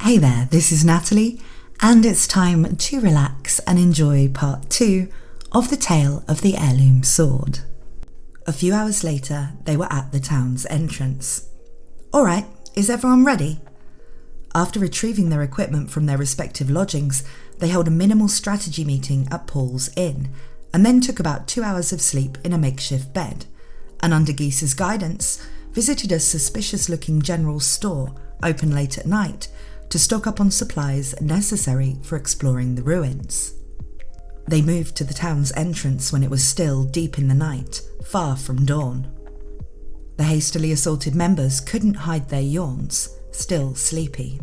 Hey there, this is Natalie, and it's time to relax and enjoy part 2 of the tale of the Heirloom Sword. A few hours later, they were at the town's entrance. Alright, is everyone ready? After retrieving their equipment from their respective lodgings, they held a minimal strategy meeting at Paul's inn, and then took about 2 hours of sleep in a makeshift bed, and under Geese's guidance, visited a suspicious-looking general store, open late at night, to stock up on supplies necessary for exploring the ruins. They moved to the town's entrance when it was still deep in the night, far from dawn. The hastily assaulted members couldn't hide their yawns, still sleepy.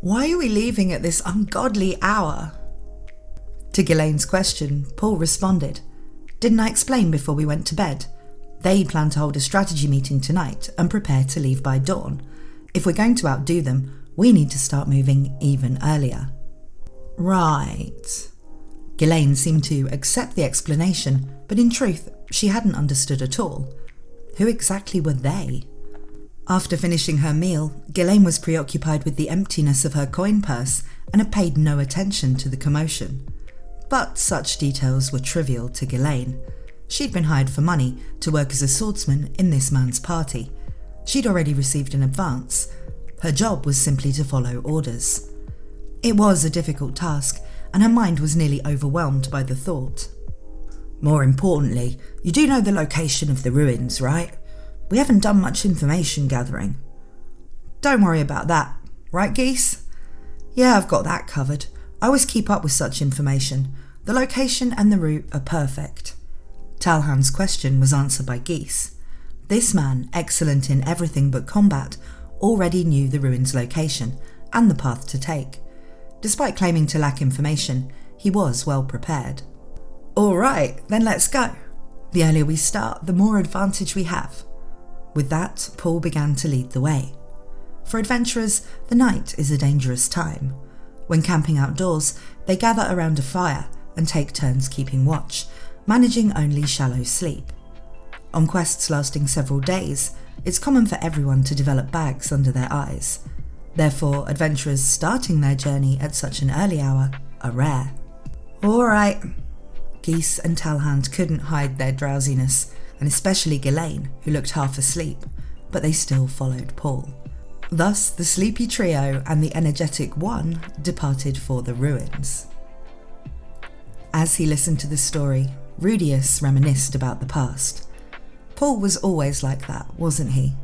"Why are we leaving at this ungodly hour?" To Ghislaine's question, Paul responded, "Didn't I explain before we went to bed? They plan to hold a strategy meeting tonight and prepare to leave by dawn. If we're going to outdo them, we need to start moving even earlier." Right. Ghislaine seemed to accept the explanation, but in truth, she hadn't understood at all. Who exactly were they? After finishing her meal, Ghislaine was preoccupied with the emptiness of her coin purse and had paid no attention to the commotion. But such details were trivial to Ghislaine. She'd been hired for money to work as a swordsman in this man's party. She'd already received an advance. Her job was simply to follow orders. It was a difficult task, and her mind was nearly overwhelmed by the thought. "More importantly, you do know the location of the ruins, right? We haven't done much information gathering." "Don't worry about that, right, Geese?" "Yeah, I've got that covered. I always keep up with such information. The location and the route are perfect." Talhand's question was answered by Geese. This man, excellent in everything but combat, already knew the ruins' location and the path to take. Despite claiming to lack information, he was well prepared. "Alright, then let's go. The earlier we start, the more advantage we have." With that, Paul began to lead the way. For adventurers, the night is a dangerous time. When camping outdoors, they gather around a fire and take turns keeping watch, managing only shallow sleep. On quests lasting several days, it's common for everyone to develop bags under their eyes. Therefore, adventurers starting their journey at such an early hour are rare. "Alright." Geese and Talhand couldn't hide their drowsiness, and especially Ghislaine, who looked half asleep, but they still followed Paul. Thus, the sleepy trio and the energetic one departed for the ruins. As he listened to the story, Rudius reminisced about the past. Paul was always like that, wasn't he?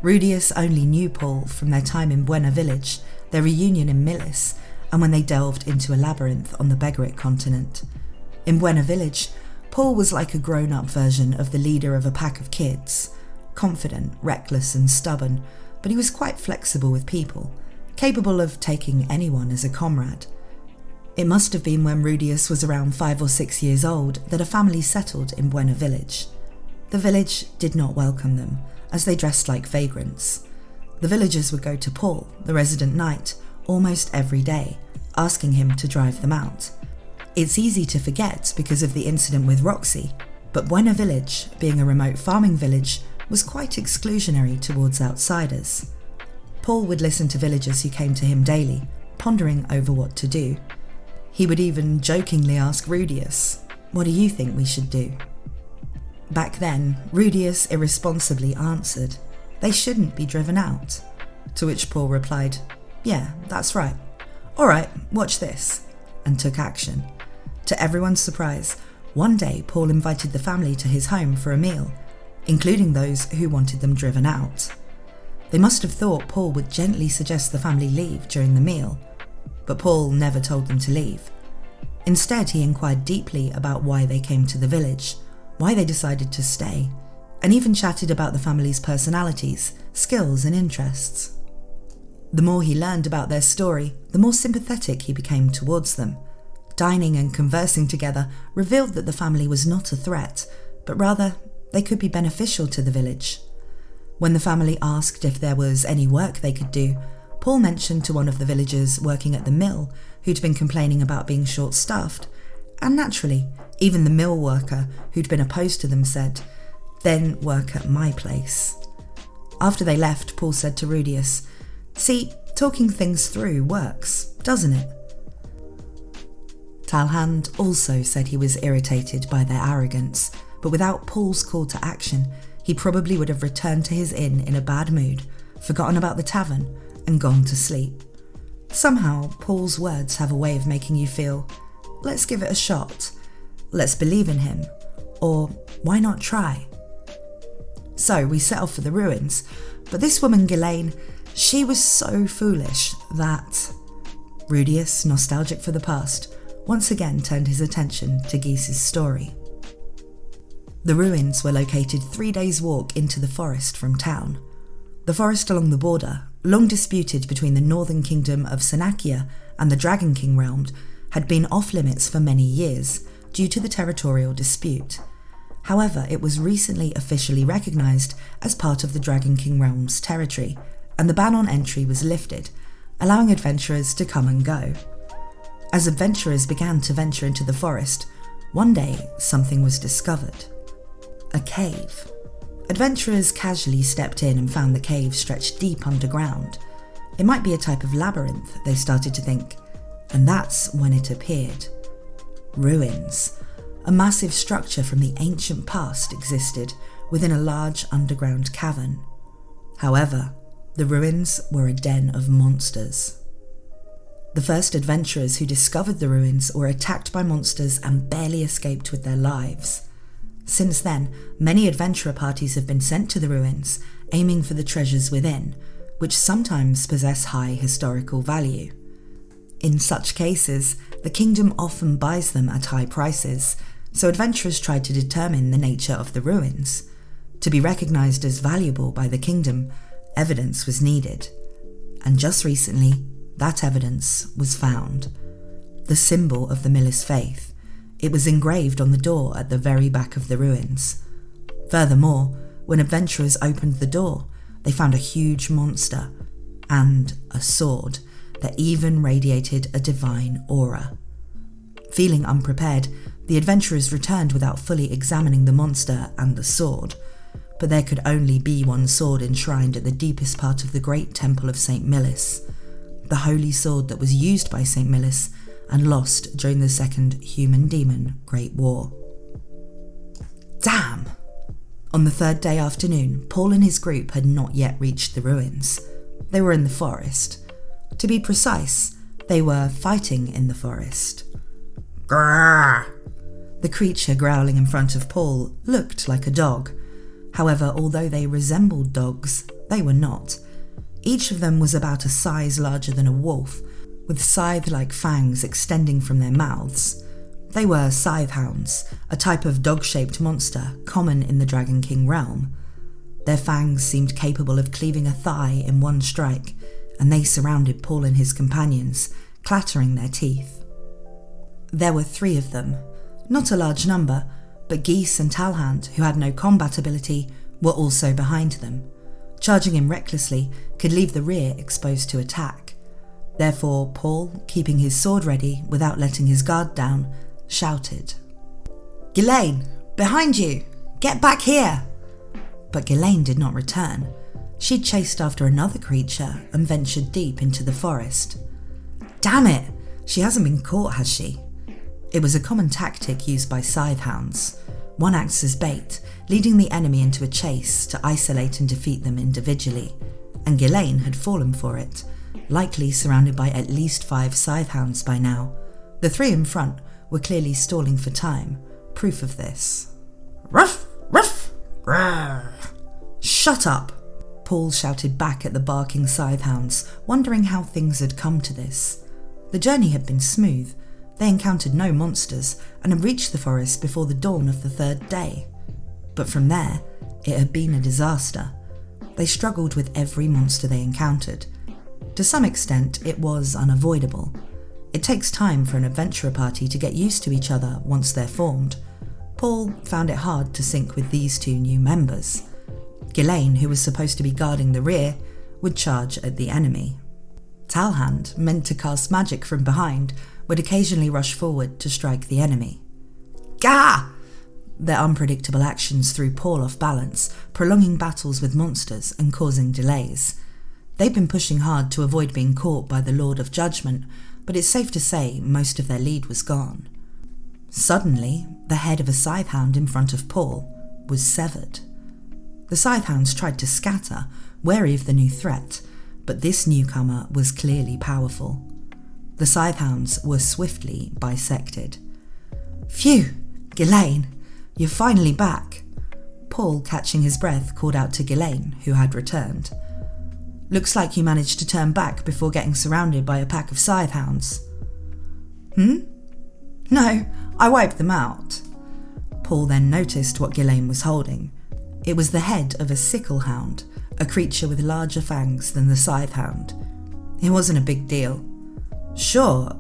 Rudius only knew Paul from their time in Buena Village, their reunion in Millis, and when they delved into a labyrinth on the Begaric continent. In Buena Village, Paul was like a grown-up version of the leader of a pack of kids, confident, reckless and stubborn, but he was quite flexible with people, capable of taking anyone as a comrade. It must have been when Rudius was around 5 or 6 years old that a family settled in Buena Village. The village did not welcome them, as they dressed like vagrants. The villagers would go to Paul, the resident knight, almost every day, asking him to drive them out. It's easy to forget because of the incident with Roxy, but Buena Village, being a remote farming village, was quite exclusionary towards outsiders. Paul would listen to villagers who came to him daily, pondering over what to do. He would even jokingly ask Rudius, "What do you think we should do?" Back then, Rudius irresponsibly answered, "They shouldn't be driven out." To which Paul replied, "Yeah, that's right. Alright, watch this," and took action. To everyone's surprise, one day Paul invited the family to his home for a meal, including those who wanted them driven out. They must have thought Paul would gently suggest the family leave during the meal, but Paul never told them to leave. Instead, he inquired deeply about why they came to the village, why they decided to stay, and even chatted about the family's personalities, skills and interests. The more he learned about their story, the more sympathetic he became towards them. Dining and conversing together revealed that the family was not a threat, but rather they could be beneficial to the village. When the family asked if there was any work they could do, Paul mentioned to one of the villagers working at the mill who'd been complaining about being short-staffed, and naturally, even the mill worker who'd been opposed to them said, "Then work at my place." After they left, Paul said to Rudius, "See, Talking things through works, doesn't it? Talhand also said he was irritated by their arrogance, but without Paul's call to action, he probably would have returned to his inn in a bad mood, forgotten about the tavern, and gone to sleep. Somehow, Paul's words have a way of making you feel, let's give it a shot, let's believe in him, or why not try? So we set off for the ruins, but this woman Ghislaine, she was so foolish that Rudius, nostalgic for the past, once again turned his attention to Geese's story. The ruins were located 3 days' walk into the forest from town. The forest along the border, long disputed between the northern kingdom of Sanakia and the Dragon King realm, had been off-limits for many years due to the territorial dispute. However, it was recently officially recognised as part of the Dragon King realm's territory, and the ban on entry was lifted, allowing adventurers to come and go. As adventurers began to venture into the forest, one day something was discovered. A cave. Adventurers casually stepped in and found the cave stretched deep underground. It might be a type of labyrinth, they started to think, and that's when it appeared. Ruins. A massive structure from the ancient past existed within a large underground cavern. However, the ruins were a den of monsters. The first adventurers who discovered the ruins were attacked by monsters and barely escaped with their lives. Since then, many adventurer parties have been sent to the ruins, aiming for the treasures within, which sometimes possess high historical value. In such cases, the kingdom often buys them at high prices, so adventurers tried to determine the nature of the ruins. To be recognised as valuable by the kingdom, evidence was needed. And just recently, that evidence was found. The symbol of the Millis faith. It was engraved on the door at the very back of the ruins. Furthermore, when adventurers opened the door, they found a huge monster and a sword that even radiated a divine aura. Feeling unprepared, the adventurers returned without fully examining the monster and the sword, but there could only be one sword enshrined at the deepest part of the great temple of St. Millis, the holy sword that was used by St. Millis and lost during the Second Human-Demon Great War. Damn! On the third day afternoon, Paul and his group had not yet reached the ruins. They were in the forest. To be precise, they were fighting in the forest. Grrr! The creature growling in front of Paul looked like a dog. However, although they resembled dogs, they were not. Each of them was about a size larger than a wolf, with scythe-like fangs extending from their mouths. They were scythe hounds, a type of dog-shaped monster common in the Dragon King realm. Their fangs seemed capable of cleaving a thigh in one strike, and they surrounded Paul and his companions, clattering their teeth. There were 3 of them, not a large number, but Geese and Talhand, who had no combat ability, were also behind them. Charging in recklessly could leave the rear exposed to attack. Therefore, Paul, keeping his sword ready without letting his guard down, shouted, "Ghislaine, behind you! Get back here!" But Ghislaine did not return. She'd chased after another creature and ventured deep into the forest. Damn it! She hasn't been caught, has she? It was a common tactic used by scythe hounds. One acts as bait, leading the enemy into a chase to isolate and defeat them individually, and Ghislaine had fallen for it, likely surrounded by at least 5 scythe hounds by now. The 3 in front were clearly stalling for time, proof of this. "Ruff! Ruff! Grrr! Shut up!" Paul shouted back at the barking scythe hounds, wondering how things had come to this. The journey had been smooth. They encountered no monsters and had reached the forest before the dawn of the 3rd day. But from there, it had been a disaster. They struggled with every monster they encountered. To some extent, it was unavoidable. It takes time for an adventurer party to get used to each other once they're formed. Paul found it hard to sync with these 2 new members. Ghislaine, who was supposed to be guarding the rear, would charge at the enemy. Talhand, meant to cast magic from behind, would occasionally rush forward to strike the enemy. Gah! Their unpredictable actions threw Paul off balance, prolonging battles with monsters and causing delays. They'd been pushing hard to avoid being caught by the Lord of Judgment, but it's safe to say most of their lead was gone. Suddenly, the head of a scythehound in front of Paul was severed. The scythehounds tried to scatter, wary of the new threat, but this newcomer was clearly powerful. The scythehounds were swiftly bisected. "Phew, Ghislaine, you're finally back." Paul, catching his breath, called out to Ghislaine, who had returned. "Looks like you managed to turn back before getting surrounded by a pack of scythehounds." "No, I wiped them out." Paul then noticed what Ghislaine was holding. It was the head of a sicklehound, a creature with larger fangs than the scythehound. It wasn't a big deal. "Sure,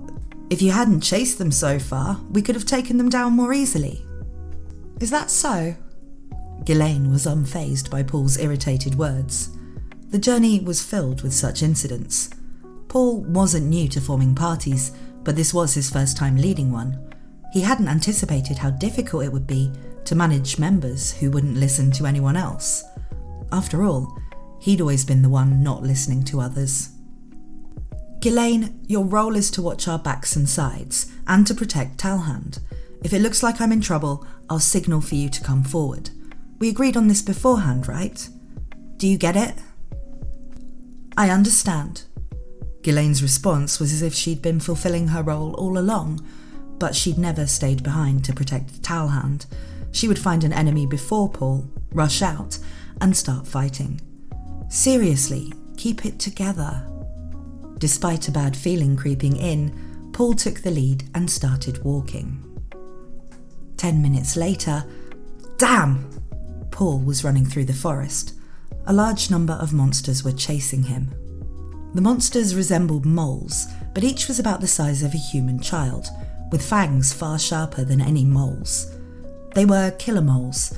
if you hadn't chased them so far, we could have taken them down more easily." "Is that so?" Ghislaine was unfazed by Paul's irritated words. The journey was filled with such incidents. Paul wasn't new to forming parties, but this was his first time leading one. He hadn't anticipated how difficult it would be to manage members who wouldn't listen to anyone else. After all, he'd always been the one not listening to others. "Ghislaine, your role is to watch our backs and sides, and to protect Talhand. If it looks like I'm in trouble, I'll signal for you to come forward. We agreed on this beforehand, right? Do you get it?" "I understand." Ghislaine's response was as if she'd been fulfilling her role all along, but she'd never stayed behind to protect Talhand. She would find an enemy before Paul, rush out, and start fighting. Seriously, keep it together. Despite a bad feeling creeping in, Paul took the lead and started walking. 10 minutes later, damn! Paul was running through the forest. A large number of monsters were chasing him. The monsters resembled moles, but each was about the size of a human child, with fangs far sharper than any moles. They were killer moles,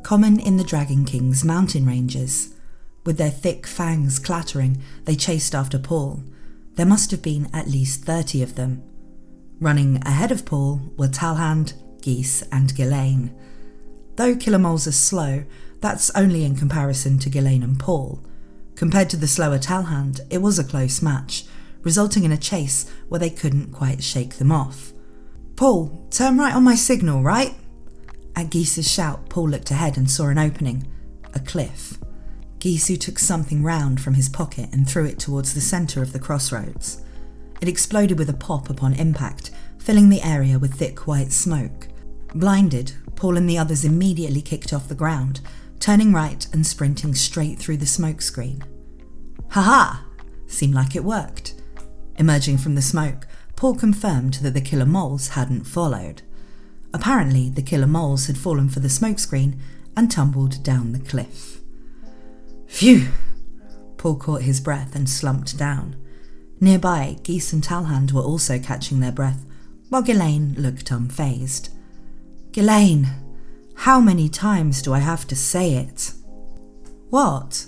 common in the Dragon King's mountain ranges. With their thick fangs clattering, they chased after Paul. There must have been at least 30 of them. Running ahead of Paul were Talhand, Geese, and Ghislaine. Though killer moles are slow, that's only in comparison to Ghislaine and Paul. Compared to the slower Talhand, it was a close match, resulting in a chase where they couldn't quite shake them off. "Paul, turn right on my signal, right?" At Geese's shout, Paul looked ahead and saw an opening, a cliff. Ghislaine took something round from his pocket and threw it towards the centre of the crossroads. It exploded with a pop upon impact, filling the area with thick white smoke. Blinded, Paul and the others immediately kicked off the ground, turning right and sprinting straight through the smokescreen. "Ha-ha!" Seemed like it worked. Emerging from the smoke, Paul confirmed that the killer moles hadn't followed. Apparently, the killer moles had fallen for the smokescreen and tumbled down the cliff. Phew! Paul caught his breath and slumped down. Nearby, Geese and Talhand were also catching their breath, while Ghislaine looked unfazed. "Ghislaine, how many times do I have to say it?" "What?"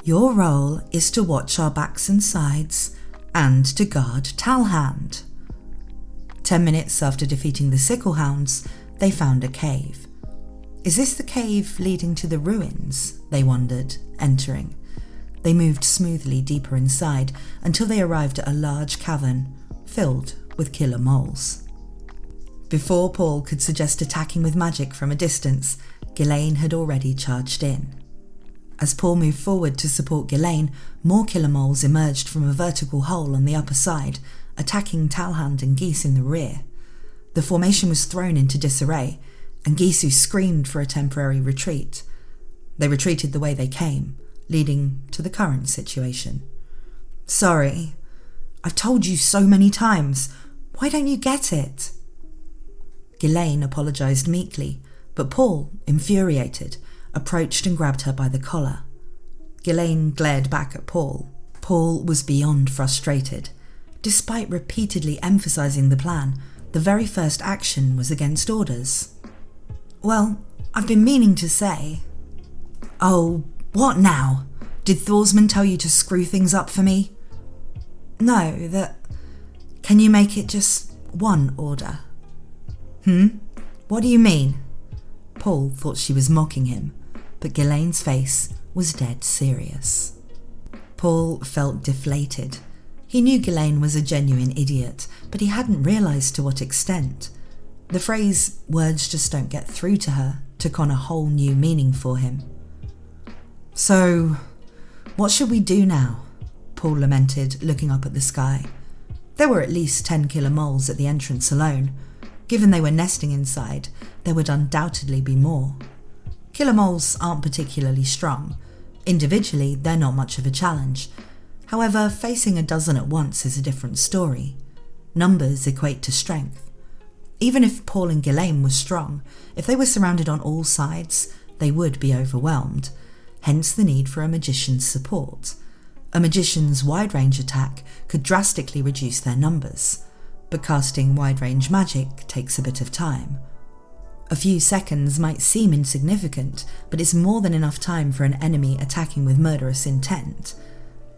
"Your role is to watch our backs and sides, and to guard Talhand." 10 minutes after defeating the sicklehounds, they found a cave. Is this the cave leading to the ruins? They wondered, entering. They moved smoothly deeper inside until they arrived at a large cavern filled with killer moles. Before Paul could suggest attacking with magic from a distance, Ghislaine had already charged in. As Paul moved forward to support Ghislaine, more killer moles emerged from a vertical hole on the upper side, attacking Talhand and Geese in the rear. The formation was thrown into disarray, and Ghislaine screamed for a temporary retreat. They retreated the way they came, leading to the current situation. "Sorry, I've told you so many times. Why don't you get it?" Ghislaine apologised meekly, but Paul, infuriated, approached and grabbed her by the collar. Ghislaine glared back at Paul. Paul was beyond frustrated. Despite repeatedly emphasising the plan, the very first action was against orders. "Well, I've been meaning to say..." "Oh, what now? Did Thorsman tell you to screw things up for me?" "No, that... Can you make it just one order?" What do you mean?" Paul thought she was mocking him, but Ghislaine's face was dead serious. Paul felt deflated. He knew Ghislaine was a genuine idiot, but he hadn't realised to what extent. The phrase, "words just don't get through to her," took on a whole new meaning for him. "So, what should we do now?" Paul lamented, looking up at the sky. There were at least 10 killer moles at the entrance alone. Given they were nesting inside, there would undoubtedly be more. Killer moles aren't particularly strong. Individually, they're not much of a challenge. However, facing a dozen at once is a different story. Numbers equate to strength. Even if Paul and Ghislaine were strong, if they were surrounded on all sides, they would be overwhelmed. Hence the need for a magician's support. A magician's wide-range attack could drastically reduce their numbers, but casting wide-range magic takes a bit of time. A few seconds might seem insignificant, but it's more than enough time for an enemy attacking with murderous intent.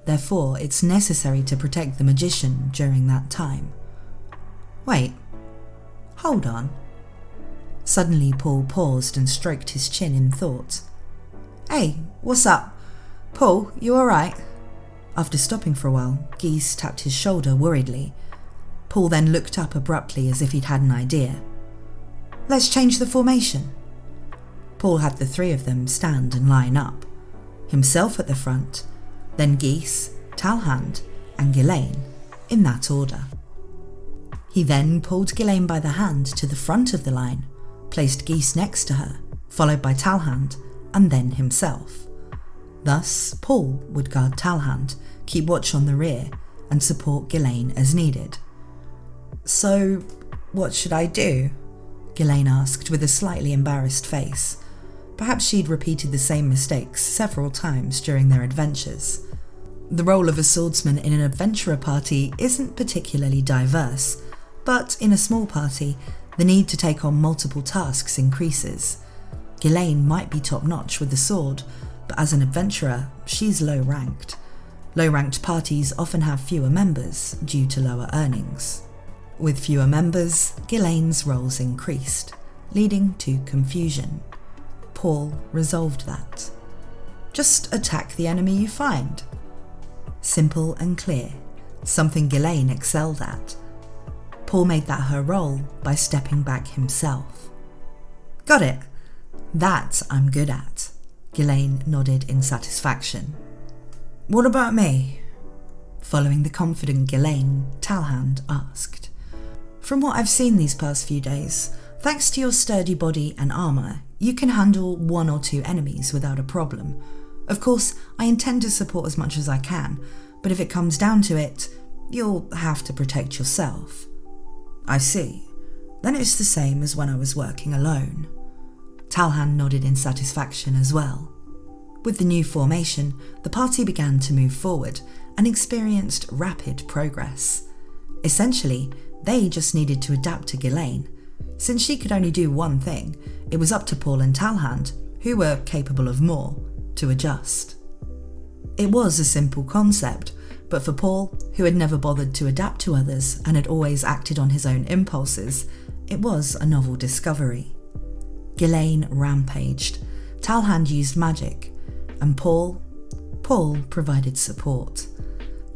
Therefore, it's necessary to protect the magician during that time. Wait, hold on. Suddenly, Paul paused and stroked his chin in thought. Hey, what's up? Paul, you alright? After stopping for a while, Geese tapped his shoulder worriedly. Paul then looked up abruptly as if he'd had an idea. Let's change the formation. Paul had the three of them stand and line up. Himself at the front, then Geese, Talhand, and Ghislaine, in that order. He then pulled Ghislaine by the hand to the front of the line, placed Geese next to her, followed by Talhand, and then himself. Thus, Paul would guard Talhand, keep watch on the rear, and support Ghislaine as needed. So, what should I do? Ghislaine asked with a slightly embarrassed face. Perhaps she'd repeated the same mistakes several times during their adventures. The role of a swordsman in an adventurer party isn't particularly diverse, but in a small party, the need to take on multiple tasks increases. Ghislaine might be top-notch with the sword, but as an adventurer, she's low-ranked. Low-ranked parties often have fewer members due to lower earnings. With fewer members, Ghislaine's roles increased, leading to confusion. Paul resolved that. Just attack the enemy you find. Simple and clear, something Ghislaine excelled at. Paul made that her role by stepping back himself. Got it. That I'm good at. Ghislaine nodded in satisfaction. What about me? Following the confident Ghislaine, Talhand asked. From what I've seen these past few days, thanks to your sturdy body and armour, you can handle 1 or 2 enemies without a problem. Of course, I intend to support as much as I can, but if it comes down to it, you'll have to protect yourself. I see. Then it's the same as when I was working alone. Talhand nodded in satisfaction as well. With the new formation, the party began to move forward and experienced rapid progress. Essentially, they just needed to adapt to Ghislaine. Since she could only do one thing, it was up to Paul and Talhand, who were capable of more, to adjust. It was a simple concept, but for Paul, who had never bothered to adapt to others and had always acted on his own impulses, it was a novel discovery. Ghislaine rampaged, Talhand used magic, and Paul provided support.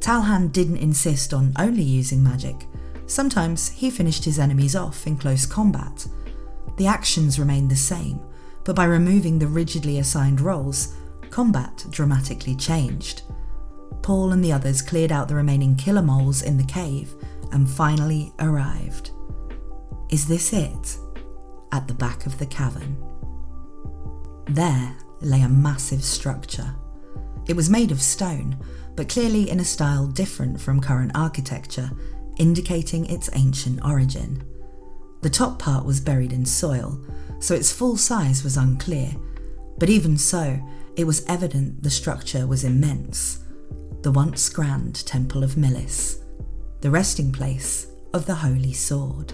Talhand didn't insist on only using magic. Sometimes he finished his enemies off in close combat. The actions remained the same, but by removing the rigidly assigned roles, combat dramatically changed. Paul and the others cleared out the remaining killer moles in the cave and finally arrived. Is this it? At the back of the cavern. There lay a massive structure. It was made of stone, but clearly in a style different from current architecture, indicating its ancient origin. The top part was buried in soil, so its full size was unclear, but even so, it was evident the structure was immense. The once grand Temple of Milis, the resting place of the Holy Sword.